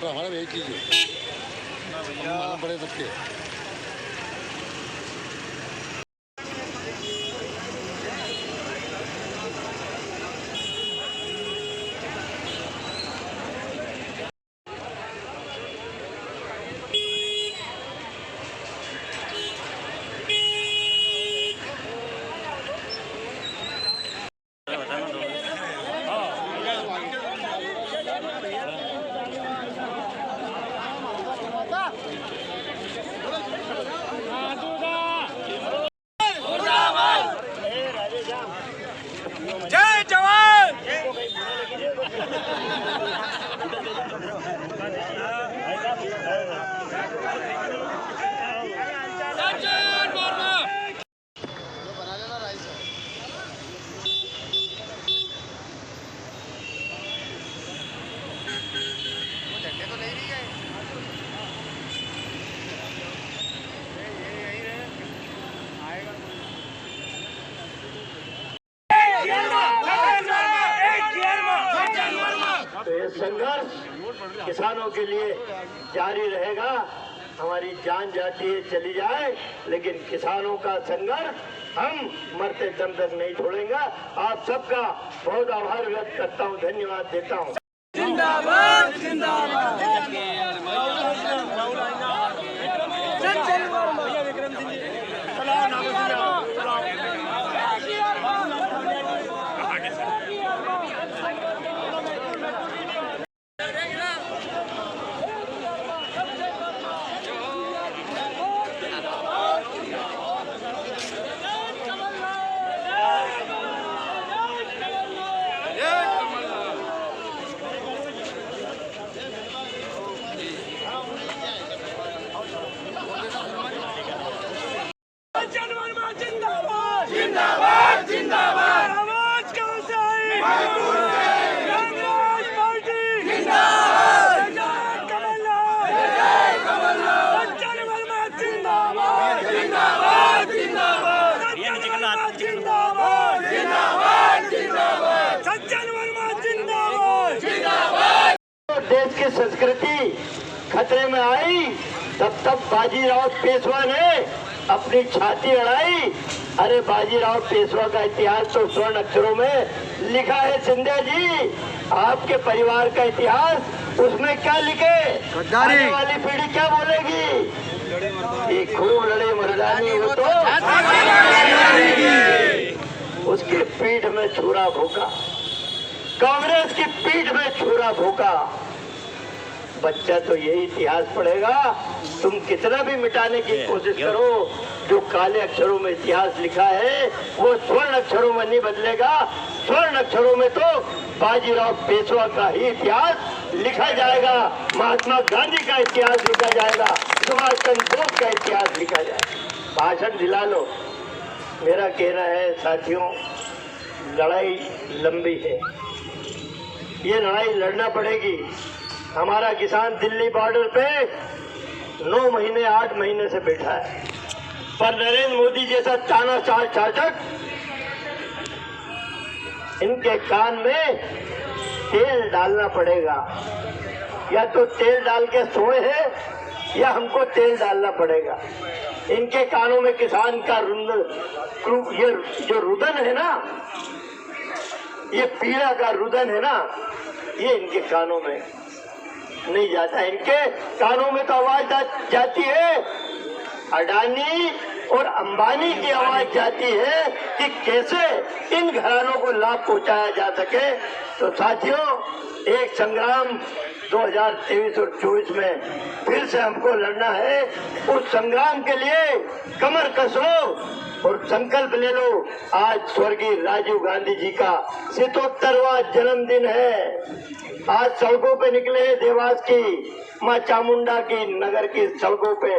तो हमारा भी यही चीज़ है, मालूम पड़े सबके। जय जवान। तो ये संघर्ष किसानों के लिए जारी रहेगा। हमारी जान जाती है चली जाए, लेकिन किसानों का संघर्ष हम मरते दम तक नहीं छोड़ेंगे। आप सबका बहुत आभार व्यक्त करता हूँ, धन्यवाद देता हूँ। जिंदाबाद जिंदाबाद। जिंदाबाद जिंदाबाद जिंदाबाद। आवाज कहाँ से आई? कांग्रेस पार्टी जिंदाबाद। जय कमलनाथ, जय कमलनाथ। सज्जन वर्मा जिंदाबाद जिंदाबाद जिंदाबाद। जिंदाबाद जिंदाबाद जिंदाबाद। सज्जन वर्मा जिंदाबाद जिंदाबाद। देश की संस्कृति खतरे में आई तब बाजीराव पेशवा ने अपनी छाती अड़ाई। अरे बाजीराव पेशवा का इतिहास तो स्वर्ण अक्षरों में लिखा है। सिंधिया जी, आपके परिवार का इतिहास उसमें क्या लिखे? आने वाली पीढ़ी क्या बोलेगी? ये खूब लड़े मर्दानी हो तो उसकी पीठ में छुरा भोंका, कांग्रेस की पीठ में छुरा भोंका। बच्चा तो यही इतिहास पढ़ेगा। तुम कितना भी मिटाने की कोशिश करो, जो काले अक्षरों में इतिहास लिखा है वो स्वर्ण अक्षरों में नहीं बदलेगा। स्वर्ण अक्षरों में तो बाजीराव पेशवा का ही इतिहास लिखा जाएगा, महात्मा गांधी का इतिहास लिखा जाएगा, सुभाष चंद्र बोस का इतिहास लिखा जाएगा। भाषण दिला लो। मेरा कहना है साथियों, लड़ाई लंबी है, ये लड़ाई लड़ना पड़ेगी। हमारा किसान दिल्ली बॉर्डर पे 9 महीने 8 महीने से बैठा है, पर नरेंद्र मोदी जैसा तानाशाह शासक इनके कान में तेल डालना पड़ेगा। या तो तेल डाल के सोए हैं या हमको तेल डालना पड़ेगा। इनके कानों में किसान का ये जो रुदन है ना, ये पीड़ा का रुदन है ना, ये इनके कानों में नहीं जाता। इनके कानों में तो आवाज जाती है अडानी और अंबानी की आवाज जाती है कि कैसे इन घरानों को लाभ पहुंचाया जा सके। तो साथियों, एक संग्राम 2023 और 24 में फिर से हमको लड़ना है। उस संग्राम के लिए कमर कसो और संकल्प ले लो। आज स्वर्गीय राजीव गांधी जी का 77वां जन्मदिन है। आज सड़कों पे निकले हैं देवास की, माँ चामुंडा की नगर की सड़कों पे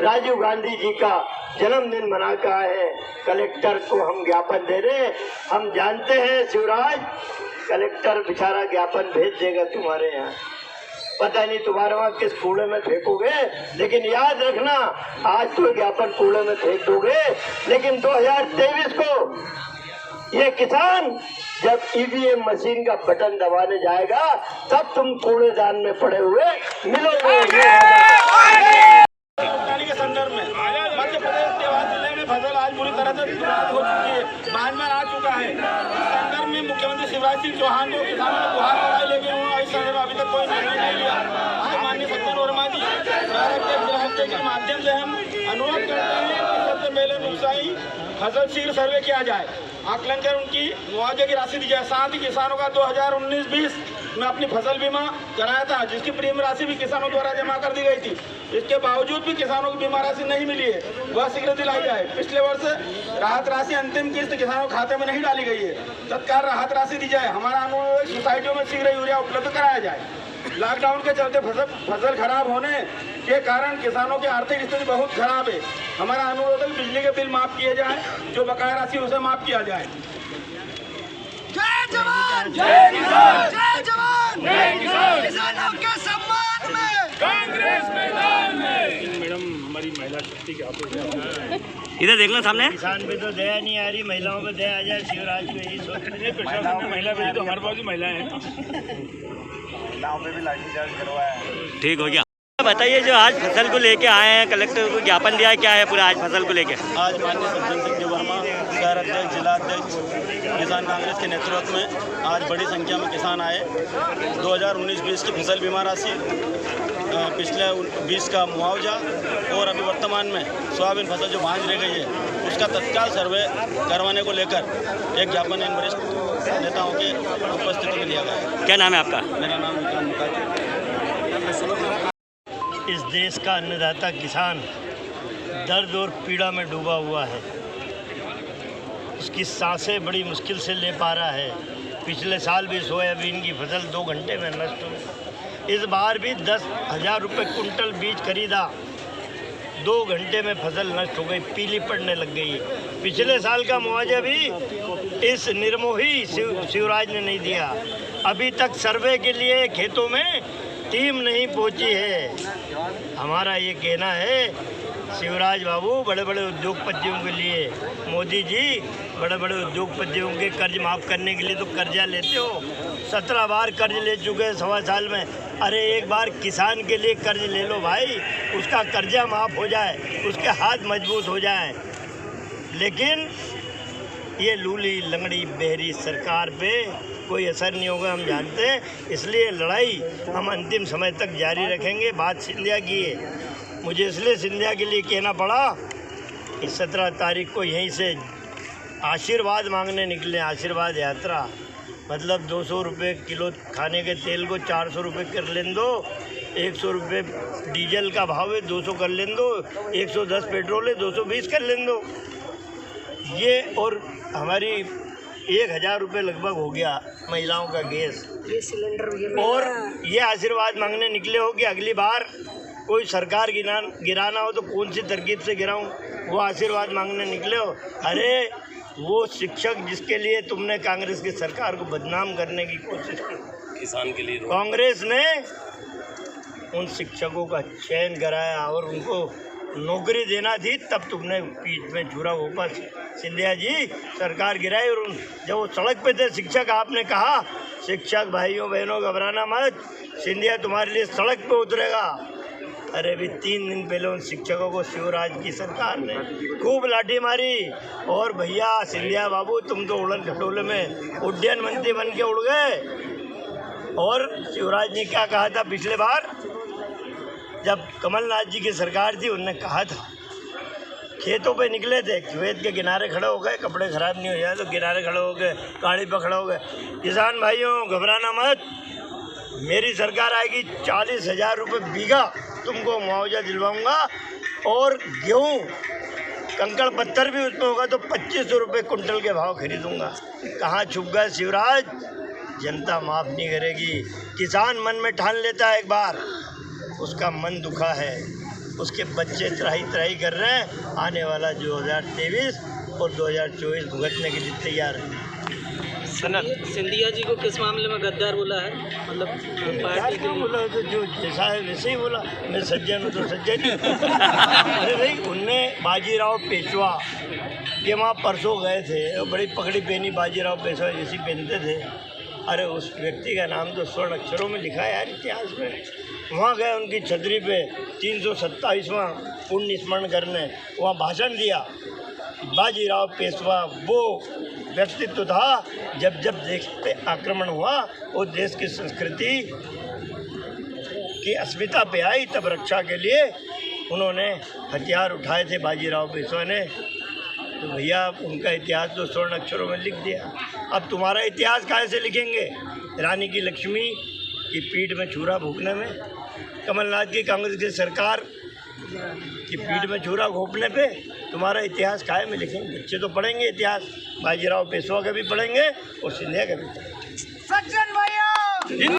राजीव गांधी जी का जन्मदिन मना कर आए हैं। कलेक्टर को हम ज्ञापन दे रहे। हम जानते हैं शिवराज, कलेक्टर बेचारा ज्ञापन भेज देगा तुम्हारे यहाँ, पता नहीं तुम्हारे वहाँ किस कूड़े में फेंकोगे, लेकिन याद रखना आज तो ज्ञापन कूड़े में फेंक दोगे, लेकिन 2023 को ये किसान जब ईवीएम मशीन का बटन दबाने जाएगा तब तुम कूड़ेदान में पड़े हुए मिलोगे। के संदर्भ में मध्य प्रदेश देवास जिले में फसल आज बुरी तरह से बर्बाद हो चुकी है, बाढ़ में आ चुका है। इस संदर्भ में मुख्यमंत्री शिवराज सिंह चौहान को किसानों ने गुहार लगाई, लेकिन उन्होंने इस संदर्भ में अभी तक कोई निर्णय नहीं लिया। आज माननीय सज्जन वर्मा जी के माध्यम से हम अनुरोध करते हैं कि सबसे पहले नुकसानी फसल शीघ्र सर्वे किया जाए, आकलन कर उनकी मुआवजे की राशि दी जाए। साथ ही किसानों का 2019-20 में अपनी फसल बीमा कराया था, जिसकी प्रीमियम राशि भी किसानों द्वारा जमा कर दी गई थी। इसके बावजूद भी किसानों को बीमा राशि नहीं मिली है, वह शीघ्र दिलाई जाए। पिछले वर्ष राहत राशि अंतिम किस्त किसानों के खाते में नहीं डाली गई है, तत्काल राहत राशि दी जाए। हमारा अनुरोध है सोसाइटियों में शीघ्र यूरिया उपलब्ध कराया जाए। लॉकडाउन के चलते फसल खराब होने के कारण किसानों की आर्थिक स्थिति बहुत खराब है। हमारा अनुरोध है कि बिजली के बिल माफ किए जाए, जो बकाया राशि उसे माफ किया जाए। जय जवान जय किसान, जय जवान जय किसान। किसानों के सम्मान में कांग्रेस मैदान में। मैडम हमारी महिला शक्ति के आप इधर देखना सामने। किसान पे तो दया नहीं आ रही, महिलाओं पे दया आ जाए। शिवराज को यही सोच महिला भेजी तो हमारे पास भी महिलाएं हैं, महिलाओं पे भी लाठीचार्ज करवाया है। ठीक हो गया। बताइए, जो आज फसल को लेके आए हैं, कलेक्टर को ज्ञापन दिया है, क्या है पूरा आज फसल को लेके? आज माननीय सज्जन सिंह वर्मा शहर अध्यक्ष, जिला अध्यक्ष किसान कांग्रेस के नेतृत्व में आज बड़ी संख्या में किसान आए। 2019-20 की फसल बीमा राशि, पिछले 20 का मुआवजा और अभी वर्तमान में सोयाबीन फसल जो भांज रह गई है उसका तत्काल सर्वे करवाने को लेकर एक ज्ञापन इन वरिष्ठ नेताओं के उपस्थिति में दिया गया है। क्या नाम है आपका? मेरा नाम विक्रम मुखर्जी। इस देश का अन्नदाता किसान दर्द और पीड़ा में डूबा हुआ है। उसकी सांसें बड़ी मुश्किल से ले पा रहा है। पिछले साल भी सोयाबीन की फसल 2 घंटे में नष्ट हुई। इस बार भी 10,000 रुपये कुंटल बीज खरीदा, 2 घंटे में फसल नष्ट हो गई, पीली पड़ने लग गई। पिछले साल का मुआवजा भी इस निर्मोही शिवराज ने नहीं दिया। अभी तक सर्वे के लिए खेतों में टीम नहीं पहुंची है। हमारा ये कहना है, शिवराज बाबू बड़े बड़े उद्योगपतियों के लिए, मोदी जी बड़े बड़े उद्योगपतियों के कर्ज माफ़ करने के लिए तो कर्जा लेते हो। 17 बार कर्ज ले चुके हैं 1.25 साल में। अरे एक बार किसान के लिए कर्ज ले लो भाई, उसका कर्जा माफ़ हो जाए, उसके हाथ मजबूत हो जाए। लेकिन ये लूली लंगड़ी बहरी सरकार पे कोई असर नहीं होगा, हम जानते हैं। इसलिए लड़ाई हम अंतिम समय तक जारी रखेंगे। बात सिंधिया की है, मुझे इसलिए सिंधिया के लिए कहना पड़ा कि 17 तारीख को यहीं से आशीर्वाद मांगने निकले। आशीर्वाद यात्रा मतलब 200 रुपये किलो खाने के तेल को 400 रुपये कर लें दो, 100 रुपये डीजल का भाव है 200 कर लें दो, 110 पेट्रोल है 220 कर लें दो। ये और हमारी 1,000 रुपये लगभग हो गया महिलाओं का गैस, ये सिलेंडर। और ये आशीर्वाद मांगने निकले हो कि अगली बार कोई सरकार गिराना हो तो कौन सी तरकीब से गिराऊं, वो आशीर्वाद मांगने निकले हो। अरे वो शिक्षक जिसके लिए तुमने कांग्रेस की सरकार को बदनाम करने की कोशिश की, किसान के लिए कांग्रेस ने उन शिक्षकों का चयन कराया और उनको नौकरी देना थी, तब तुमने पीठ में छुरा वापस। सिंधिया जी सरकार गिराई और जब वो सड़क पे थे शिक्षक, आपने कहा शिक्षक भाइयों बहनों घबराना मत, सिंधिया तुम्हारे लिए सड़क पे उतरेगा। अरे अभी 3 दिन पहले उन शिक्षकों को शिवराज की सरकार ने खूब लाठी मारी। और भैया सिंधिया बाबू, तुम तो उड़न खटोले में उड्डयन मंत्री बन के उड़ गए। और शिवराज ने क्या कहा था पिछले बार जब कमलनाथ जी की सरकार थी, उनने कहा था, खेतों पे निकले थे, खेत के किनारे खड़े हो गए, कपड़े खराब नहीं हो जाए तो किनारे खड़े हो गए, गाड़ी पर खड़े हो गए, किसान भाइयों घबराना मत, मेरी सरकार आएगी 40,000 रुपये बीघा तुमको मुआवजा दिलवाऊंगा। और गेहूँ कंकड़ पत्थर भी उसमें होगा तो 2500 रुपये कुंटल के भाव खरीदूंगा। कहाँ छुप गए शिवराज? जनता माफ़ नहीं करेगी। किसान मन में ठान लेता है एक बार, उसका मन दुखा है, उसके बच्चे त्राही कर रहे हैं, आने वाला 2023 और 2024 भुगतने के लिए तैयार है। सिंधिया जी को किस मामले में गद्दार बोला है? मतलब पार्टी के बोला तो जो जैसा है वैसे ही बोला, मैं सज्जन हूँ तो सज्जन ही। अरे भाई, उनने बाजीराव पेशवा ये वहाँ परसों गए थे और बड़ी पगड़ी पहनी बाजीराव पेशवा जैसी पहनते थे। अरे उस व्यक्ति का नाम तो स्वर्ण अक्षरों में लिखा है यार इतिहास में। वहाँ गए उनकी छतरी पे 327वां पुण्य स्मरण करने, वहाँ भाषण दिया। बाजीराव पेशवा वो व्यक्तित्व था जब जब देश पे आक्रमण हुआ और देश की संस्कृति की अस्मिता पे आई तब रक्षा के लिए उन्होंने हथियार उठाए थे बाजीराव पेशवा ने। तो भैया उनका इतिहास तो स्वर्ण अक्षरों में लिख दिया। अब तुम्हारा इतिहास काहे से लिखेंगे? रानी की लक्ष्मी की पीठ में छुरा भोंकने में, कमलनाथ की कांग्रेस की सरकार की पीठ में छुरा घोंपने पे तुम्हारा इतिहास काहे में लिखेंगे? बच्चे तो पढ़ेंगे इतिहास, बाजीराव पेशवा का भी पढ़ेंगे और सिंधिया का भी पढ़ेंगे। सज्जन भैया